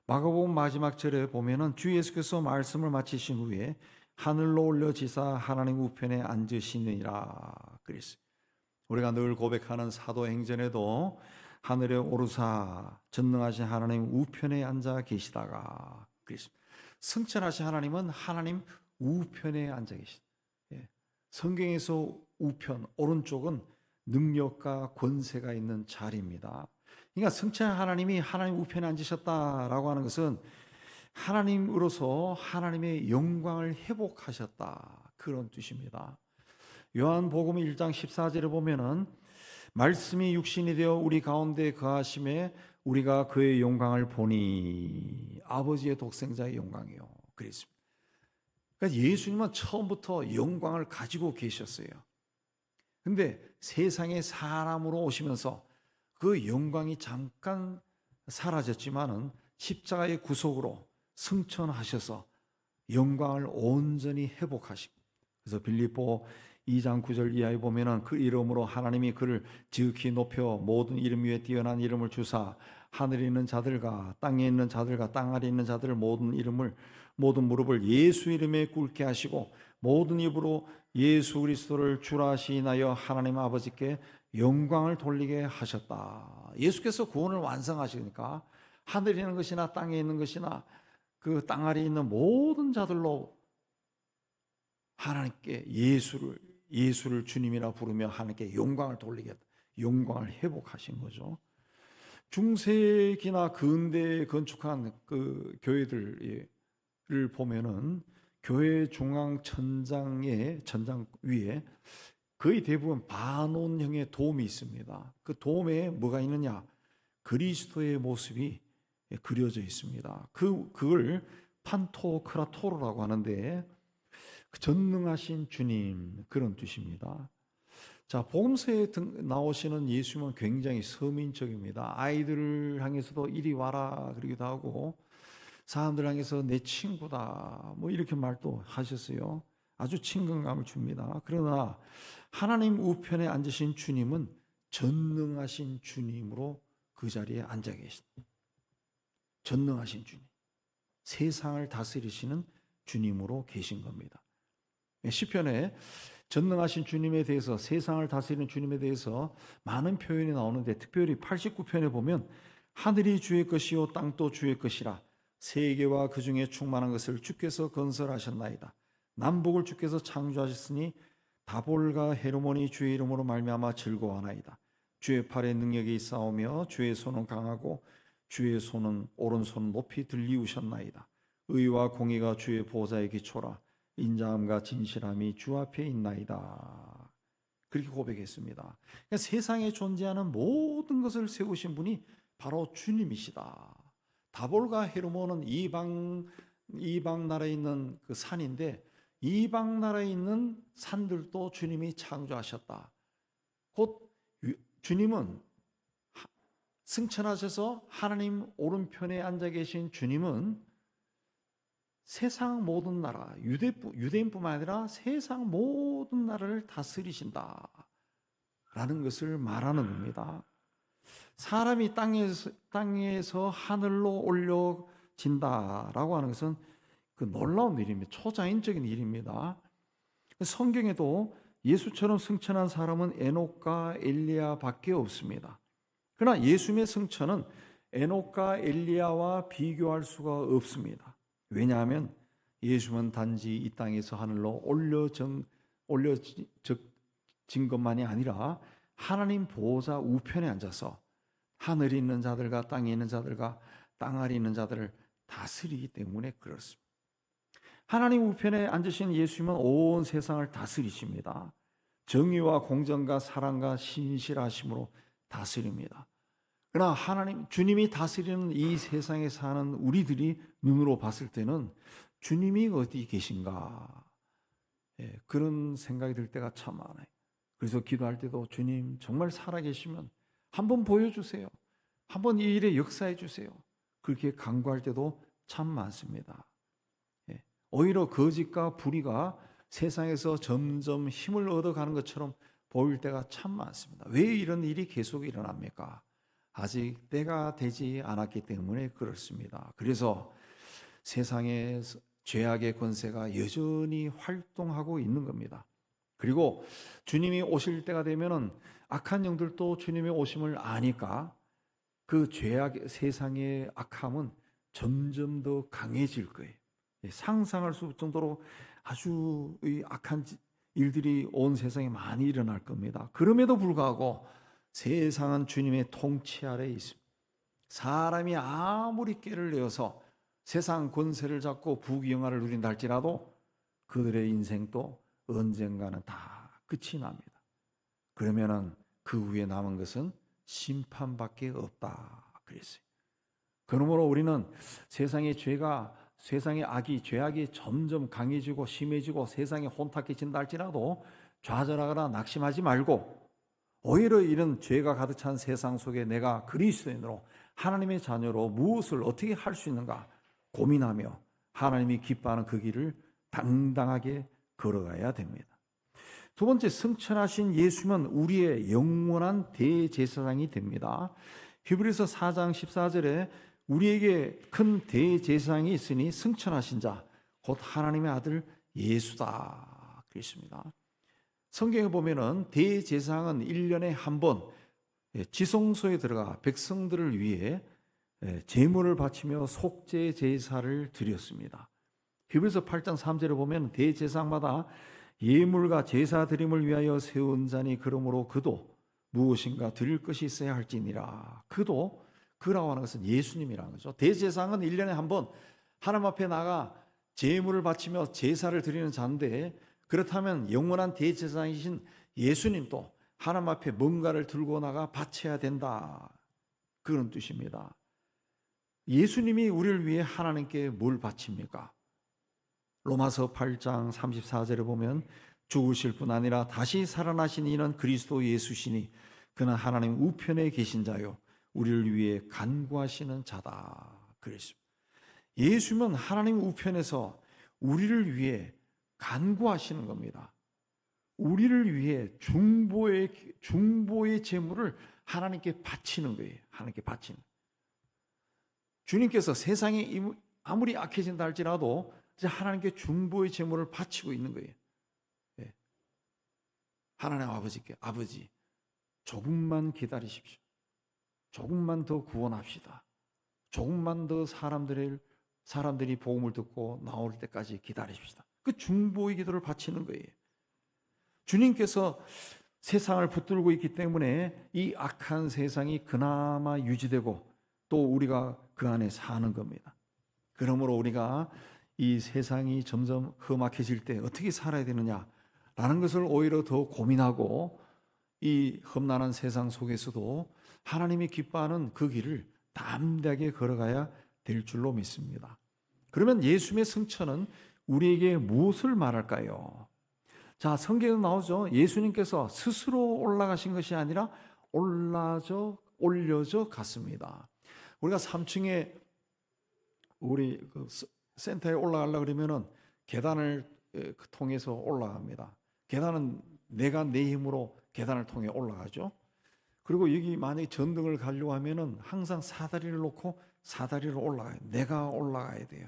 마가복음 마지막 절에 보면은 주 예수께서 말씀을 마치신 후에 하늘로 올려지사 하나님 우편에 앉으시느니라 그랬어요. 우리가 늘 고백하는 사도행전에도 하늘에 오르사 전능하신 하나님 우편에 앉아 계시다가 그랬습니다. 승천하신 하나님은 하나님 우편에 앉아 계시다. 성경에서 우편, 오른쪽은 능력과 권세가 있는 자리입니다. 그러니까 승천한 하나님이 하나님 우편에 앉으셨다라고 하는 것은 하나님으로서 하나님의 영광을 회복하셨다 그런 뜻입니다. 요한복음 1장 14절에 보면은 말씀이 육신이 되어 우리 가운데 거하심에 우리가 그의 영광을 보니 아버지의 독생자의 영광이요 그랬습니다. 그러니까 예수님은 처음부터 영광을 가지고 계셨어요. 근데 세상에 사람으로 오시면서 그 영광이 잠깐 사라졌지만은 십자가의 구속으로 승천하셔서 영광을 온전히 회복하시고, 그래서 빌립보 2장 9절 이하에 보면은 그 이름으로 하나님이 그를 지극히 높여 모든 이름 위에 뛰어난 이름을 주사 하늘에 있는 자들과 땅에 있는 자들과 땅 아래 있는 자들 모든 무릎을 예수 이름에 꿇게 하시고 모든 입으로 예수 그리스도를 주라 시인하여 하나님 아버지께 영광을 돌리게 하셨다. 예수께서 구원을 완성하시니까 하늘에 있는 것이나 땅에 있는 것이나 그 땅 아래에 있는 모든 자들로 하나님께 예수를 주님이라 부르며 하나님께 영광을 돌리겠다. 영광을 회복하신 거죠. 중세기나 근대에 건축한 그 교회들을 보면은 교회 중앙 천장 위에 거의 대부분 반원형의 돔이 있습니다. 그 돔에 뭐가 있느냐? 그리스도의 모습이 그려져 있습니다. 그걸 판토크라토로라고 하는데 전능하신 주님 그런 뜻입니다. 자, 복음서에 나오시는 예수님은 굉장히 서민적입니다. 아이들을 향해서도 이리 와라 그러기도 하고 사람들 향해서 내 친구다 뭐 이렇게 말도 하셨어요. 아주 친근감을 줍니다. 그러나 하나님 우편에 앉으신 주님은 전능하신 주님으로 그 자리에 앉아 계십니다. 전능하신 주님, 세상을 다스리시는 주님으로 계신 겁니다. 시편에 전능하신 주님에 대해서, 세상을 다스리는 주님에 대해서 많은 표현이 나오는데 특별히 89편에 보면 하늘이 주의 것이요 땅도 주의 것이라 세계와 그 중에 충만한 것을 주께서 건설하셨나이다. 남북을 주께서 창조하셨으니 다볼과 헤르몬이 주의 이름으로 말미암아 즐거워하나이다. 주의 팔에 능력이 있사오며 주의 손은 강하고 주의 손은 오른손 높이 들리우셨나이다. 의와 공의가 주의 보좌의 기초라. 인자함과 진실함이 주 앞에 있나이다. 그렇게 고백했습니다. 그러니까 세상에 존재하는 모든 것을 세우신 분이 바로 주님이시다. 다볼과 헤르몬은 이방 나라에 있는 그 산인데 이방 나라에 있는 산들도 주님이 창조하셨다. 곧 주님은 승천하셔서 하나님 오른편에 앉아 계신 주님은 세상 모든 나라, 유대인뿐만 아니라 세상 모든 나라를 다스리신다 라는 것을 말하는 겁니다. 사람이 땅에서 하늘로 올려진다라고 하는 것은 그 놀라운 일입니다. 초자연적인 일입니다. 성경에도 예수처럼 승천한 사람은 에녹과 엘리야밖에 없습니다. 그러나 예수님의 승천은 에녹과 엘리야와 비교할 수가 없습니다. 왜냐하면 예수님은 단지 이 땅에서 하늘로 올려진 것만이 아니라 하나님 보호자 우편에 앉아서 하늘에 있는 자들과 땅에 있는 자들과 땅 아래 있는 자들을 다스리기 때문에 그렇습니다. 하나님 우편에 앉으신 예수님은 온 세상을 다스리십니다. 정의와 공정과 사랑과 신실하심으로 다스립니다. 그러나 주님이 다스리는 이 세상에 사는 우리들이 눈으로 봤을 때는 주님이 어디 계신가? 그런 생각이 들 때가 참 많아요. 그래서 기도할 때도 주님 정말 살아계시면 한번 보여주세요. 한번 이 일에 역사해 주세요. 그렇게 간구할 때도 참 많습니다. 오히려 거짓과 불의가 세상에서 점점 힘을 얻어가는 것처럼 보일 때가 참 많습니다. 왜 이런 일이 계속 일어납니까? 아직 때가 되지 않았기 때문에 그렇습니다. 그래서 세상에 죄악의 권세가 여전히 활동하고 있는 겁니다. 그리고 주님이 오실 때가 되면은 악한 영들도 주님의 오심을 아니까 그 죄악, 세상의 악함은 점점 더 강해질 거예요. 상상할 수 없을 정도로 아주 악한 일들이 온 세상에 많이 일어날 겁니다. 그럼에도 불구하고 세상은 주님의 통치 아래에 있습니다. 사람이 아무리 깨를 내어서 세상 권세를 잡고 부귀영화를 누린다 할지라도 그들의 인생도 언젠가는 다 끝이 납니다. 그러면은 그 후에 남은 것은 심판밖에 없다 그랬어요. 그러므로 우리는 세상의 악이, 죄악이 점점 강해지고 심해지고 세상에 혼탁해진다 할지라도 좌절하거나 낙심하지 말고 오히려 이런 죄가 가득 찬 세상 속에 내가 그리스도인으로 하나님의 자녀로 무엇을 어떻게 할 수 있는가 고민하며 하나님이 기뻐하는 그 길을 당당하게 걸어가야 됩니다. 두 번째, 승천하신 예수면 우리의 영원한 대제사장이 됩니다. 히브리서 4장 14절에 우리에게 큰 대제사장이 있으니 승천하신 자 곧 하나님의 아들 예수다 그랬습니다. 성경에 보면은 대제사장은 1년에 한 번 지성소에 들어가 백성들을 위해 제물을 바치며 속죄 제사를 드렸습니다. 히브리서 8장 3절에 보면 대제사장마다 예물과 제사 드림을 위하여 세운 자니 그러므로 그도 무엇인가 드릴 것이 있어야 할지니라. 그라고 하는 것은 예수님이라는 거죠. 대제사장은 1년에 한 번 하나님 앞에 나가 제물을 바치며 제사를 드리는 자인데, 그렇다면 영원한 대제사장이신 예수님도 하나님 앞에 뭔가를 들고 나가 바쳐야 된다, 그런 뜻입니다. 예수님이 우리를 위해 하나님께 뭘 바칩니까? 로마서 8장 34절에 보면 죽으실 뿐 아니라 다시 살아나신 이는 그리스도 예수시니 그는 하나님 우편에 계신 자요 우리를 위해 간구하시는 자다 그랬습니다. 예수는 하나님 우편에서 우리를 위해 간구하시는 겁니다. 우리를 위해 중보의 제물을 하나님께 바치는 거예요. 하나님께 바치는. 주님께서 세상이 아무리 악해진다 할지라도 이제 하나님께 중보의 제물을 바치고 있는 거예요. 네. 하나님 아버지께, 아버지 조금만 기다리십시오. 조금만 더 구원합시다. 조금만 더 사람들이 복음을 듣고 나올 때까지 기다리십시다. 그 중보의 기도를 바치는 거예요. 주님께서 세상을 붙들고 있기 때문에 이 악한 세상이 그나마 유지되고 또 우리가 그 안에 사는 겁니다. 그러므로 우리가 이 세상이 점점 험악해질 때 어떻게 살아야 되느냐라는 것을 오히려 더 고민하고 이 험난한 세상 속에서도 하나님이 기뻐하는 그 길을 담대하게 걸어가야 될 줄로 믿습니다. 그러면 예수님의 승천은 우리에게 무엇을 말할까요? 자, 성경에 나오죠. 예수님께서 스스로 올라가신 것이 아니라 올려져 갔습니다. 우리가 3층에 우리 센터에 올라가려고 그러면은 계단을 통해서 올라갑니다. 계단은 내가 내 힘으로 계단을 통해 올라가죠. 그리고 여기 만약에 전등을 가려고 하면은 항상 사다리를 놓고 사다리로 올라가요. 내가 올라가야 돼요.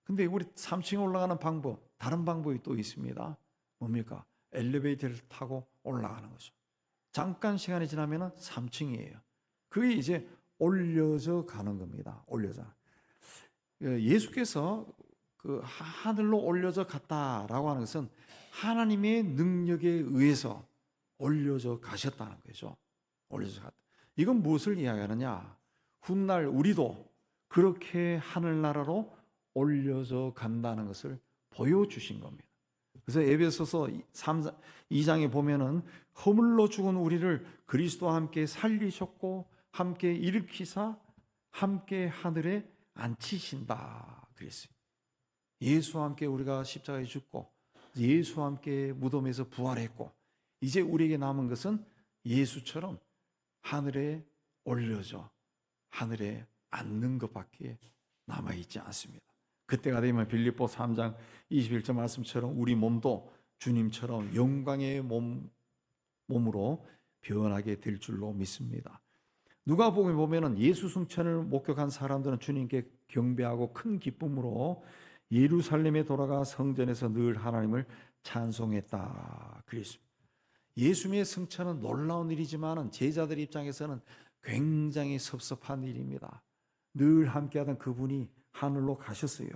근데 우리 3층에 올라가는 방법, 다른 방법이 또 있습니다. 뭡니까? 엘리베이터를 타고 올라가는 거죠. 잠깐 시간이 지나면은 3층이에요. 그게 이제 올려져 가는 겁니다. 올려져. 예수께서 그 하늘로 올려져 갔다라고 하는 것은 하나님의 능력에 의해서 올려져 가셨다는 거죠. 올려져 갔다. 이건 무엇을 이야기하느냐? 훗날 우리도 그렇게 하늘나라로 올려져 간다는 것을 보여주신 겁니다. 그래서 에베소서 2장에 보면은 허물로 죽은 우리를 그리스도와 함께 살리셨고 함께 일으키사 함께 하늘에 앉히신다 그랬어요. 예수와 함께 우리가 십자가에 죽고 예수와 함께 무덤에서 부활했고 이제 우리에게 남은 것은 예수처럼 하늘에 올려져 하늘에 앉는 것밖에 남아있지 않습니다. 그때가 되면 빌립보 3장 21절 말씀처럼 우리 몸도 주님처럼 영광의 몸으로 변하게 될 줄로 믿습니다. 누가복음에 보면은 예수 승천을 목격한 사람들은 주님께 경배하고 큰 기쁨으로 예루살렘에 돌아가 성전에서 늘 하나님을 찬송했다 그랬습니다. 예수님의 승천은 놀라운 일이지만 제자들 입장에서는 굉장히 섭섭한 일입니다. 늘 함께하던 그분이 하늘로 가셨어요.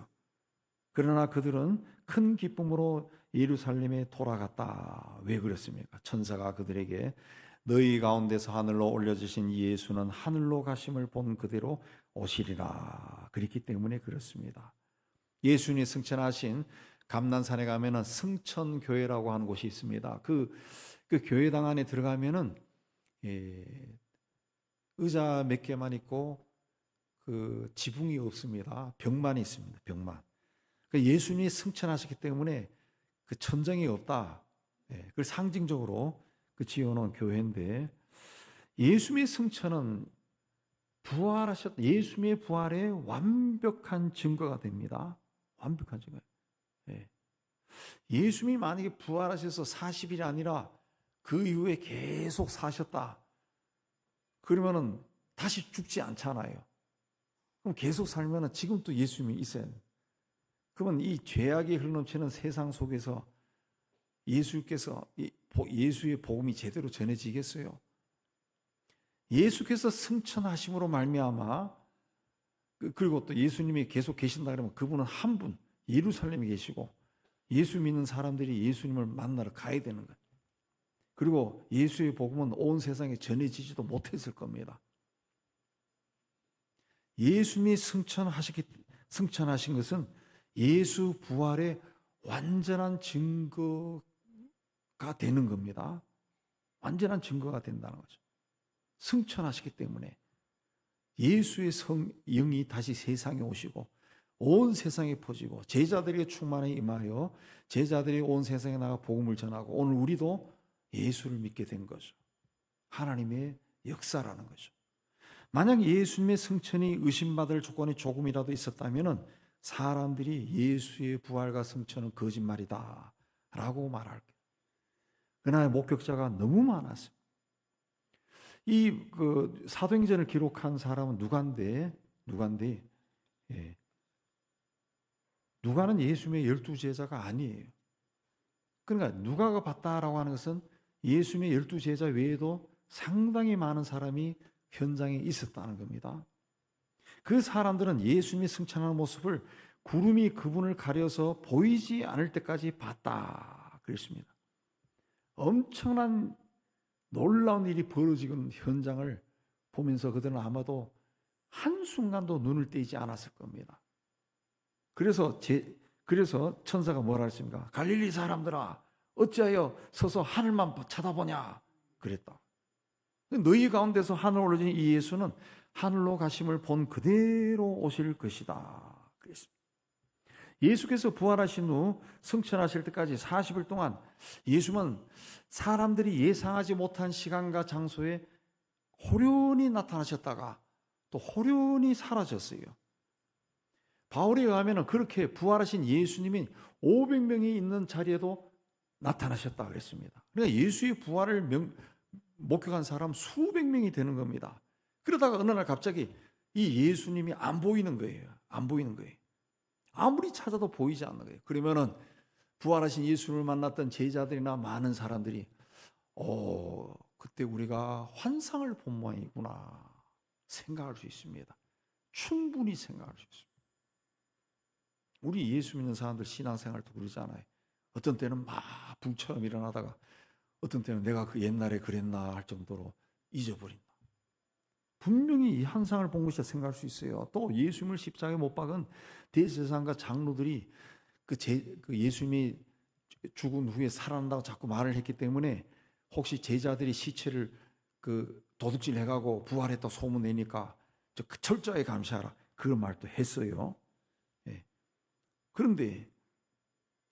그러나 그들은 큰 기쁨으로 예루살렘에 돌아갔다. 왜 그랬습니까? 천사가 그들에게 너희 가운데서 하늘로 올려주신 예수는 하늘로 가심을 본 그대로 오시리라. 그렇기 때문에 그렇습니다. 예수님이 승천하신 감난산에 가면은 승천교회라고 하는 곳이 있습니다. 그 교회당 안에 들어가면은 의자 몇 개만 있고 그 지붕이 없습니다. 벽만 있습니다. 벽만. 그러니까 예수님이 승천하셨기 때문에 그 천정이 없다. 그걸 상징적으로 그 지어놓은 교회인데 예수님의 승천은 예수님의 부활의 완벽한 증거가 됩니다. 완벽한 증거. 예수님이 만약에 부활하셔서 40일이 아니라 그 이후에 계속 사셨다. 그러면은 다시 죽지 않잖아요. 그럼 계속 살면은 지금 또 예수님이 있어야 돼요. 그러면 이 죄악이 흘러넘치는 세상 속에서 예수께서 예수의 복음이 제대로 전해지겠어요? 예수께서 승천하심으로 말미암아 그리고 또 예수님이 계속 계신다 그러면 그분은 한 분 예루살렘에 계시고 예수 믿는 사람들이 예수님을 만나러 가야 되는 거예요. 그리고 예수의 복음은 온 세상에 전해지지도 못했을 겁니다. 예수님이 승천하신 것은 예수 부활의 완전한 증거가 되는 겁니다. 완전한 증거가 된다는 거죠. 승천하시기 때문에 예수의 영이 다시 세상에 오시고 온 세상에 퍼지고 제자들에게 충만에 임하여 제자들이 온 세상에 나가 복음을 전하고 오늘 우리도 예수를 믿게 된 거죠. 하나님의 역사라는 거죠. 만약 예수님의 승천이 의심받을 조건이 조금이라도 있었다면 사람들이 예수의 부활과 승천은 거짓말이다 라고 말할 거예요. 그날 목격자가 너무 많았습니다. 이 사도행전을 기록한 사람은 누가인데 누가는 예수님의 12제자가 아니에요. 그러니까 누가가 봤다라고 하는 것은 예수님의 12제자 외에도 상당히 많은 사람이 현장에 있었다는 겁니다. 그 사람들은 예수님이 승천하는 모습을 구름이 그분을 가려서 보이지 않을 때까지 봤다 그랬습니다. 엄청난 놀라운 일이 벌어지는 현장을 보면서 그들은 아마도 한순간도 눈을 떼지 않았을 겁니다. 그래서 천사가 뭐라 했습니까? 갈릴리 사람들아 어찌하여 서서 하늘만 쳐다보냐 그랬다. 너희 가운데서 하늘 올라진 이 예수는 하늘로 가심을 본 그대로 오실 것이다 그랬습니다. 예수께서 부활하신 후 승천하실 때까지 40일 동안 예수는 사람들이 예상하지 못한 시간과 장소에 호련히 나타나셨다가 또 호련히 사라졌어요. 바울에 의하면 그렇게 부활하신 예수님이 500명이 있는 자리에도 나타나셨다 그랬습니다. 그러니까 예수의 부활을 목격한 사람 수백 명이 되는 겁니다. 그러다가 어느 날 갑자기 이 예수님이 안 보이는 거예요. 안 보이는 거예요. 아무리 찾아도 보이지 않는 거예요. 그러면은 부활하신 예수를 만났던 제자들이나 많은 사람들이 그때 우리가 환상을 본 모양이구나 생각할 수 있습니다. 충분히 생각할 수 있습니다. 우리 예수 믿는 사람들 신앙생활도 그러잖아요. 어떤 때는 막 붕처럼 일어나다가 어떤 때는 내가 그 옛날에 그랬나 할 정도로 잊어버린다. 분명히 이 환상을 본 것이라 생각할 수 있어요. 또 예수님을 십자가에 못 박은 대제사장과 장로들이 그 예수님이 죽은 후에 살아난다고 자꾸 말을 했기 때문에 혹시 제자들이 시체를 도둑질 해가고 부활했다 소문 내니까 철저하게 감시하라 그런 말도 했어요. 그런데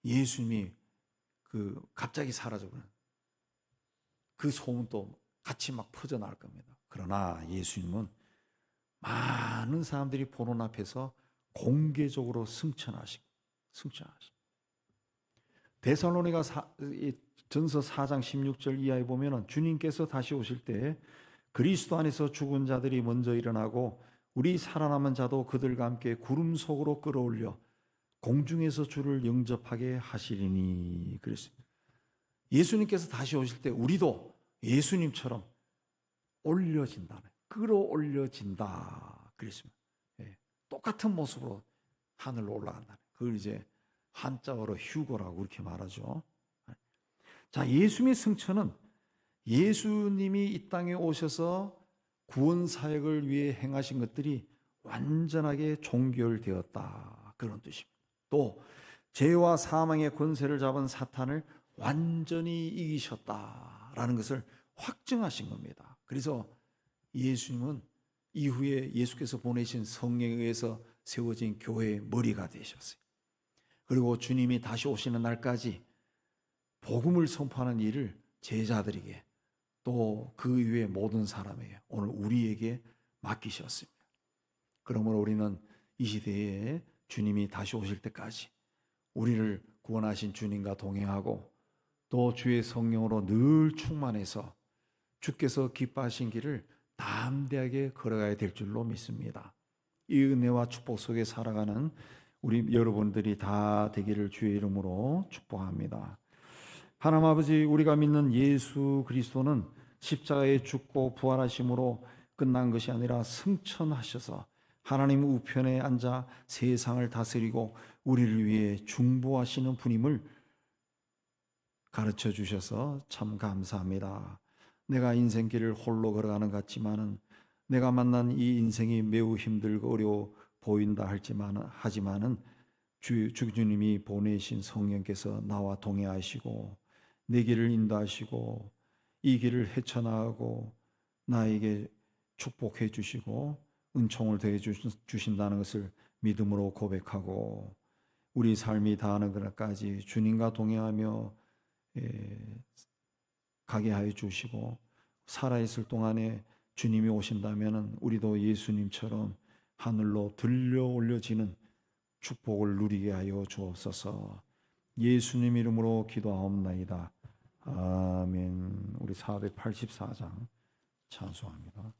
예수님이 갑자기 사라져버려요. 그 소문도 같이 막 퍼져나갈 겁니다. 그러나 예수님은 많은 사람들이 보는 앞에서 공개적으로 승천하시고 데살로니가 전서 4장 16절 이하에 보면은 주님께서 다시 오실 때 그리스도 안에서 죽은 자들이 먼저 일어나고 우리 살아남은 자도 그들과 함께 구름 속으로 끌어올려 공중에서 주를 영접하게 하시리니 그랬습니다. 예수님께서 다시 오실 때 우리도 예수님처럼 올려진다, 끌어올려진다 그랬습니다. 똑같은 모습으로 하늘로 올라간다. 그걸 이제 한자어로 휴거라고 그렇게 말하죠. 자, 예수님의 승천은 예수님이 이 땅에 오셔서 구원 사역을 위해 행하신 것들이 완전하게 종결되었다 그런 뜻입니다. 또 죄와 사망의 권세를 잡은 사탄을 완전히 이기셨다라는 것을 확증하신 겁니다. 그래서 예수님은 이후에 예수께서 보내신 성령에 의해서 세워진 교회의 머리가 되셨어요. 그리고 주님이 다시 오시는 날까지 복음을 선포하는 일을 제자들에게 또 그 이후의 모든 사람에게 오늘 우리에게 맡기셨습니다. 그러므로 우리는 이 시대에 주님이 다시 오실 때까지 우리를 구원하신 주님과 동행하고 또 주의 성령으로 늘 충만해서 주께서 기뻐하신 길을 담대하게 걸어가야 될 줄로 믿습니다. 이 은혜와 축복 속에 살아가는 우리 여러분들이 다 되기를 주의 이름으로 축복합니다. 하나님 아버지, 우리가 믿는 예수 그리스도는 십자가에 죽고 부활하심으로 끝난 것이 아니라 승천하셔서 하나님 우편에 앉아 세상을 다스리고 우리를 위해 중보하시는 분임을 가르쳐 주셔서 참 감사합니다. 내가 인생길을 홀로 걸어가는 것 같지만은 내가 만난 이 인생이 매우 힘들고 어려워 보인다 하지만은 주님이 보내신 성령께서 나와 동행하시고 내 길을 인도하시고 이 길을 헤쳐나가고 나에게 축복해 주시고 은총을 더해 주신다는 것을 믿음으로 고백하고 우리 삶이 다하는 그날까지 주님과 동행하며 가게 하여 주시고 살아있을 동안에 주님이 오신다면 우리도 예수님처럼 하늘로 들려 올려지는 축복을 누리게 하여 주옵소서. 예수님 이름으로 기도하옵나이다. 아멘. 우리 484장 찬송합니다.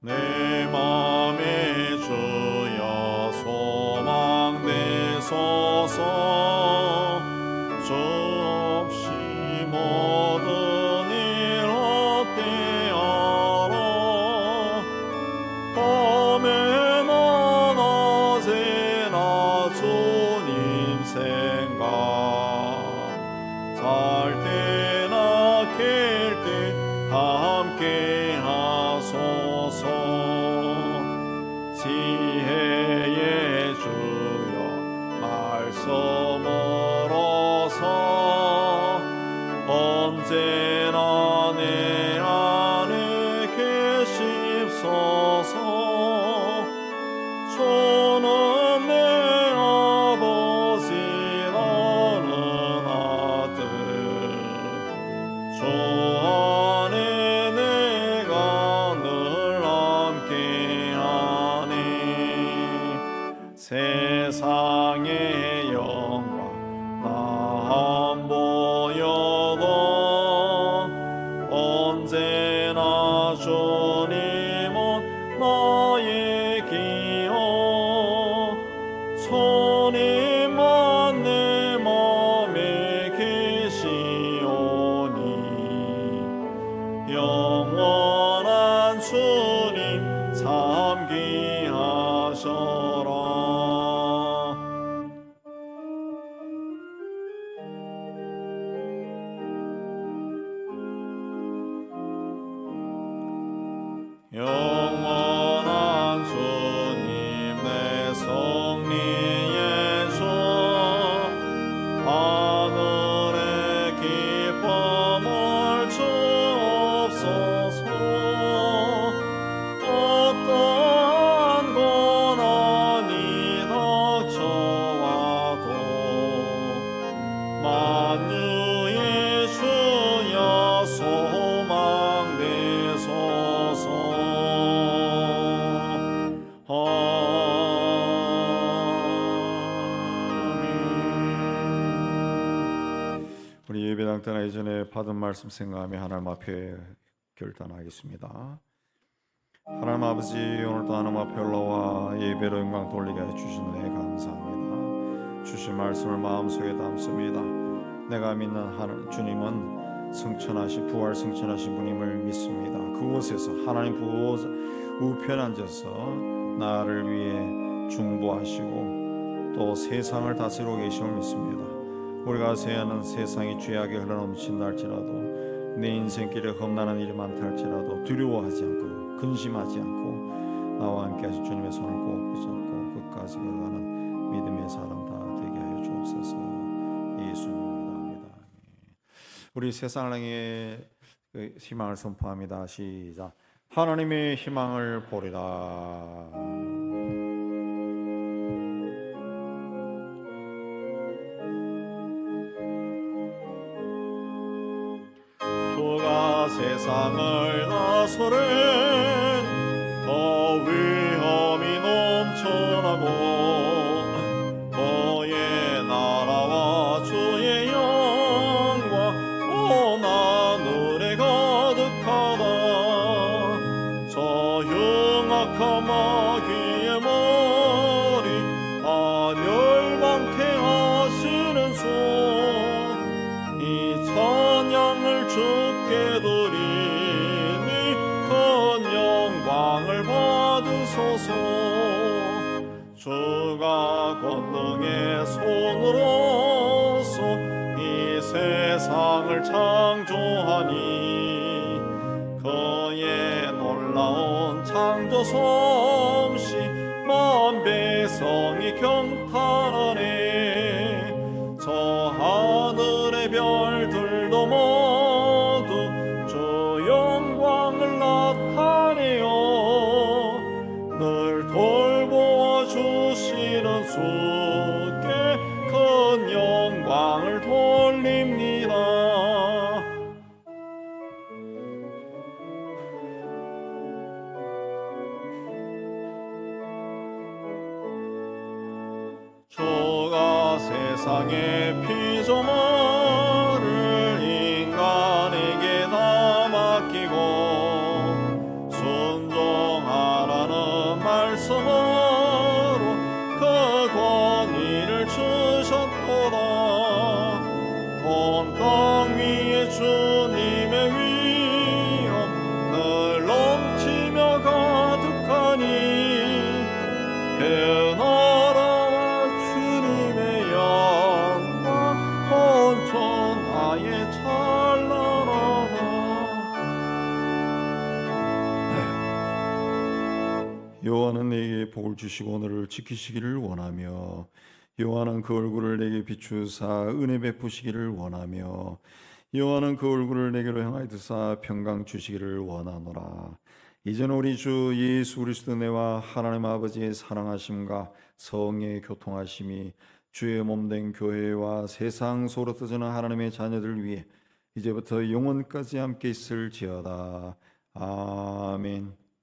내 맘에 주여 소망 내소서 주 없이 모든 일 어때하라 밤에나 낮에나 주님 생각 잘 때나 깰 때 함께 하소서 지혜의 주여 말씀으로서 언제나 내 안에 계십소서 주는 내 아버지 나는 아들 주 안에 내가 늘 함께하니 세상의 영광 나 안 보여도 언제나 주님은 나의 기여 주님만 내 맘에 계시오니 영원한 주님 참기하셔라. 영원한 주님 내 승리의 떠나기 전에 받은 말씀 생각하며 하나님 앞에 결단하겠습니다. 하나님 아버지, 오늘도 하나님 앞에 올라와 예배로 영광 돌리게 해주신 은혜 감사합니다. 주신 말씀을 마음속에 담습니다. 내가 믿는 하나님 주님은 승천하신 부활 승천하신 분임을 믿습니다. 그곳에서 하나님 우편 앉아서 나를 위해 중보하시고 또 세상을 다스리고 계심을 믿습니다. 우리가 세하는 세상이 죄악에 흘러넘친다 할지라도 내 인생길에 험난한 일이 많다 할지라도 두려워하지 않고 근심하지 않고 나와 함께 하신 주님의 손을 꼭 붙잡고 끝까지 걸어가는 믿음의 사람 다 되게 하여 주옵소서. 예수님입니다. 아멘. 우리 세상을 향해 희망을 선포합니다. 시작. 하나님의 희망을 보리라. 주가 세상을 다스린 더 위험이 넘쳐나고 그의 나라와 주의 영광 온 하늘에 가득하다. 저 흉악한 마귀의 머리 다 멸망케 하시는 손이 찬양을 주께 드리니 큰 영광을 받으소서. 주가 권능의 손으로서 이 세상을 창조하니 그의 놀라운 창조 솜씨 만 백성이 경탄하네. 저 하늘의 별들도 모두 주 영광을 나타내요. 늘 돌보아 주시는 주께 큰 영광을 돌립니다. 주가 세상의 피조물을 인간에게 다 맡기고 순종하라는 말씀으로 그 권위를 주셨도다. 온 땅 위에 주님의 위엄 늘 넘치며 가득하니 그 나라와 주님의 영광 온 천하에 찬란하다. 여호와는 내게 복을 주시고 오늘을 지키시기를 원하며 여호와는 그 얼굴을 내게 비추사 은혜 베푸시기를 원하며 여호와는 그 얼굴을 내게로 향하여 드사 평강 주시기를 원하노라. 이제는 우리 주 예수 그리스도 내와 하나님 아버지의 사랑하심과 성령의 교통하심이 주의 몸된 교회와 세상 속으로 떠지는 하나님의 자녀들 위해 이제부터 영원까지 함께 있을지어다. 아멘.